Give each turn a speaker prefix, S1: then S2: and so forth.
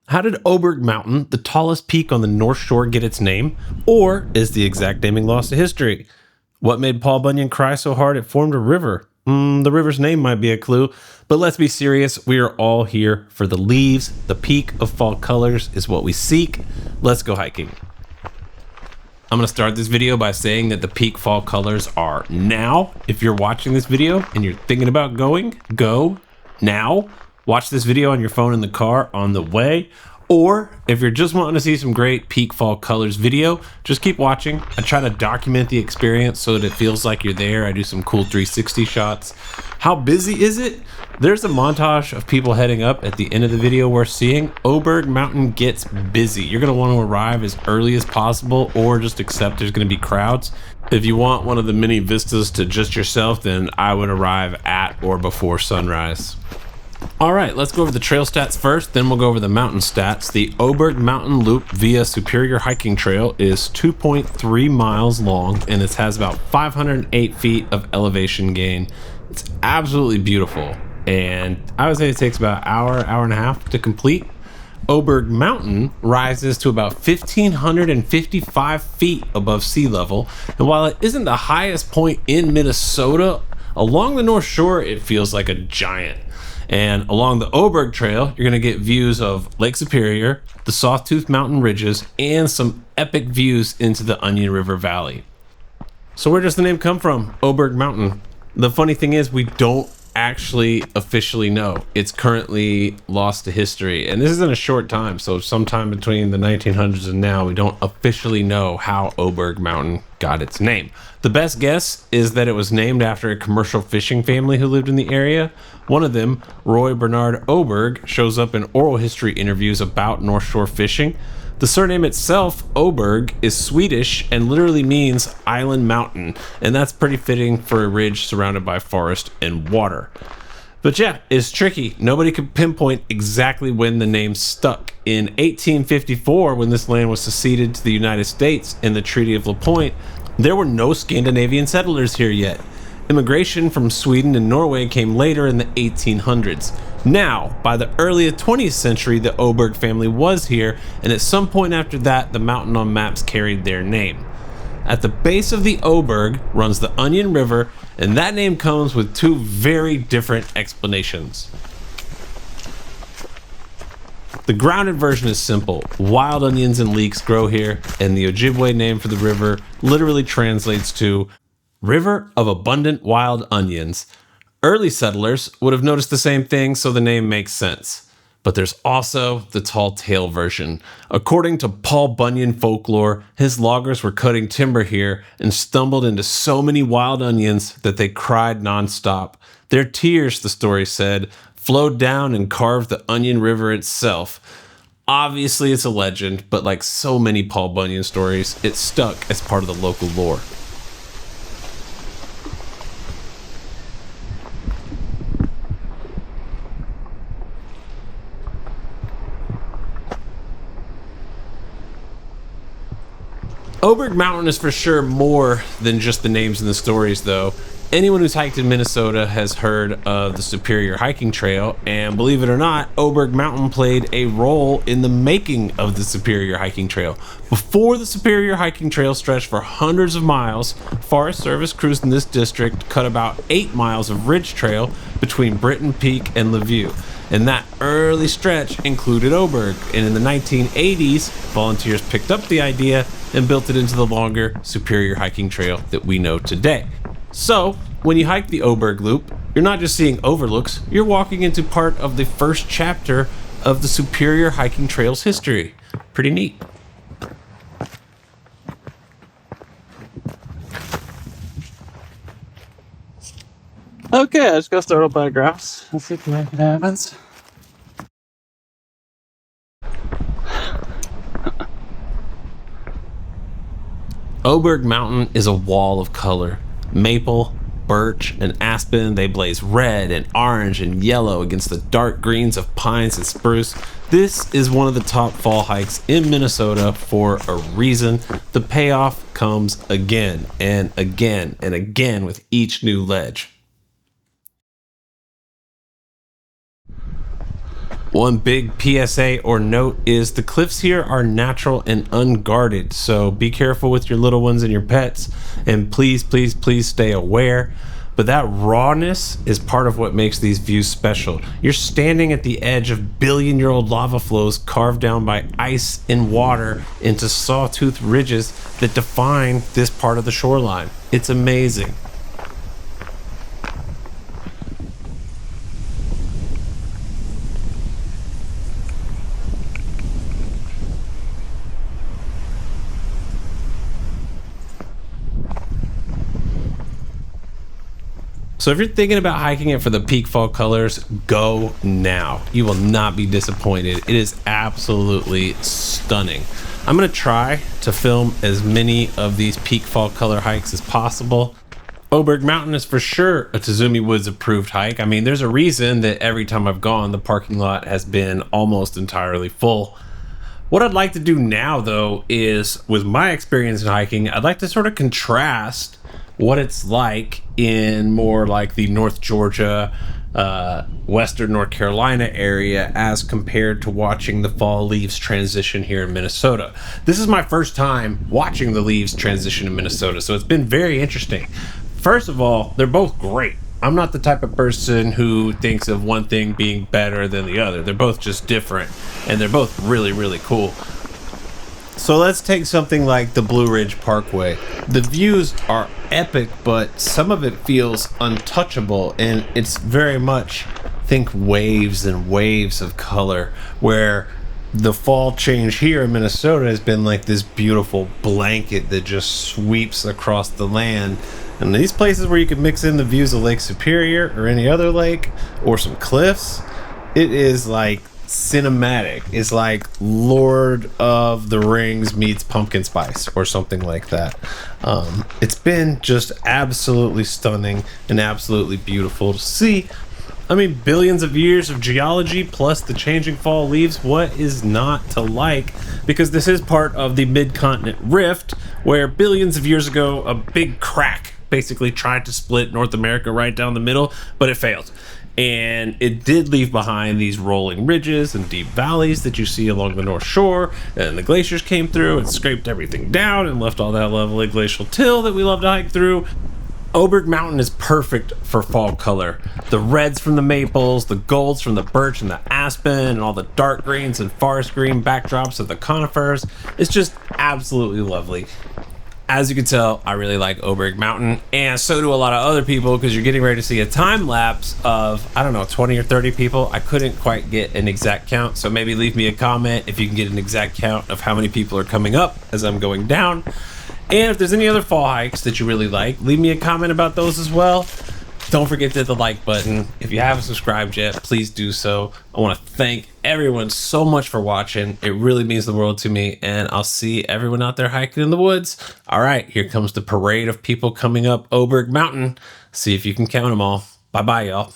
S1: How did Oberg Mountain, the tallest peak on the North Shore, get its name? Or is the exact naming lost to history? What made Paul Bunyan cry so hard it formed a river? The river's name might be a clue, but let's be serious. We are all here for the leaves. The peak of fall colors is what we seek. Let's go hiking. I'm going to start this video by saying that the peak fall colors are now. If you're watching this video and you're thinking about going, go now. Watch this video on your phone in the car on the way. Or if you're just wanting to see some great peak fall colors video, just keep watching. I try to document the experience so that it feels like you're there. I do some cool 360 shots. How busy is it? There's a montage of people heading up at the end of the video we're seeing. Oberg Mountain gets busy. You're going to want to arrive as early as possible or just accept there's going to be crowds. If you want one of the many vistas to just yourself, then I would arrive at or before sunrise. All right, let's go over the trail stats first, then we'll go over the mountain stats. The Oberg Mountain Loop via Superior Hiking Trail is 2.3 miles long, and it has about 508 feet of elevation gain. It's absolutely beautiful, and I would say it takes about an hour and a half to complete. Oberg Mountain rises to about 1,555 feet above sea level, and while it isn't the highest point in Minnesota, along the North Shore, it feels like a giant. And along the Oberg Trail, you're going to get views of Lake Superior, the Sawtooth Mountain ridges, and some epic views into the Onion River Valley. So where does the name come from? Oberg Mountain. The funny thing is we don't actually officially know. It's currently lost to history. And this is in a short time. So sometime between the 1900s and now, we don't officially know how Oberg Mountain got its name. The best guess is that it was named after a commercial fishing family who lived in the area. One of them, Roy Bernard Oberg, shows up in oral history interviews about North Shore fishing. The surname itself, Oberg, is Swedish and literally means island mountain, and that's pretty fitting for a ridge surrounded by forest and water. But yeah, it's tricky. Nobody could pinpoint exactly when the name stuck. In 1854, when this land was seceded to the United States in the Treaty of La Pointe, there were no Scandinavian settlers here yet. Immigration from Sweden and Norway came later in the 1800s. Now, by the early 20th century, the Oberg family was here, and at some point after that, the mountain on maps carried their name. At the base of the Oberg runs the Onion River, and that name comes with two very different explanations. The grounded version is simple. Wild onions and leeks grow here, and the Ojibwe name for the river literally translates to River of Abundant Wild Onions. Early settlers would have noticed the same thing, so the name makes sense. But there's also the tall tale version. According to Paul Bunyan folklore, his loggers were cutting timber here and stumbled into so many wild onions that they cried nonstop. Their tears, the story said, flowed down and carved the Onion River itself. Obviously, it's a legend, but like so many Paul Bunyan stories, it stuck as part of the local lore. Oberg Mountain is for sure more than just the names in the stories, though. Anyone who's hiked in Minnesota has heard of the Superior Hiking Trail, and believe it or not, Oberg Mountain played a role in the making of the Superior Hiking Trail. Before the Superior Hiking Trail stretched for hundreds of miles, Forest Service crews in this district cut about 8 miles of ridge trail between Britton Peak and Levue. And that early stretch included Oberg, and in the 1980s, volunteers picked up the idea and built it into the longer Superior Hiking Trail that we know today. So, when you hike the Oberg Loop, you're not just seeing overlooks, you're walking into part of the first chapter of the Superior Hiking Trail's history. Pretty neat.
S2: Okay, I just gotta start up by graphs. Let's see if it happens.
S1: Oberg Mountain is a wall of color. Maple, birch, and aspen, they blaze red and orange and yellow against the dark greens of pines and spruce. This is one of the top fall hikes in Minnesota for a reason. The payoff comes again and again and again with each new ledge. One big PSA or note is the cliffs here are natural and unguarded, so be careful with your little ones and your pets, and please, please, please stay aware. But that rawness is part of what makes these views special. You're standing at the edge of billion-year-old lava flows carved down by ice and water into sawtooth ridges that define this part of the shoreline. It's amazing. So if you're thinking about hiking it for the peak fall colors, go now. You will not be disappointed. It is absolutely stunning. I'm gonna try to film as many of these peak fall color hikes as possible. Oberg Mountain is for sure a Tazumi Woods approved hike. I mean, there's a reason that every time I've gone, the parking lot has been almost entirely full. What I'd like to do now, though, is with my experience in hiking, I'd like to sort of contrast what it's like in more like the North Georgia, Western North Carolina area as compared to watching the fall leaves transition here in Minnesota. This is my first time watching the leaves transition in Minnesota, so it's been very interesting. First of all, they're both great. I'm not the type of person who thinks of one thing being better than the other. They're both just different, and they're both really, really cool. So let's take something like the Blue Ridge Parkway. The views are epic, but some of it feels untouchable, and it's very much, think waves and waves of color, where the fall change here in Minnesota has been like this beautiful blanket that just sweeps across the land. And these places where you can mix in the views of Lake Superior or any other lake or some cliffs, it is like cinematic. It's like Lord of the Rings meets pumpkin spice or something like that. It's been just absolutely stunning and absolutely beautiful to see. I mean, billions of years of geology plus the changing fall leaves. What is not to like? Because this is part of the mid-continent rift, where billions of years ago a big crack basically tried to split North America right down the middle, but it failed. And it did leave behind these rolling ridges and deep valleys that you see along the North Shore, and the glaciers came through and scraped everything down and left all that lovely glacial till that we love to hike through. Oberg Mountain is perfect for fall color. The reds from the maples, the golds from the birch and the aspen, and all the dark greens and forest green backdrops of the conifers. It's just absolutely lovely. As you can tell, I really like Oberg Mountain, and so do a lot of other people, because you're getting ready to see a time lapse of, I don't know, 20 or 30 people. I couldn't quite get an exact count, so maybe leave me a comment if you can get an exact count of how many people are coming up as I'm going down. And if there's any other fall hikes that you really like, leave me a comment about those as well. Don't forget to hit the like button. If you haven't subscribed yet, please do so. I want to thank everyone so much for watching. It really means the world to me, and I'll see everyone out there hiking in the woods. All right, here comes the parade of people coming up Oberg Mountain. See if you can count them all. Bye-bye, y'all.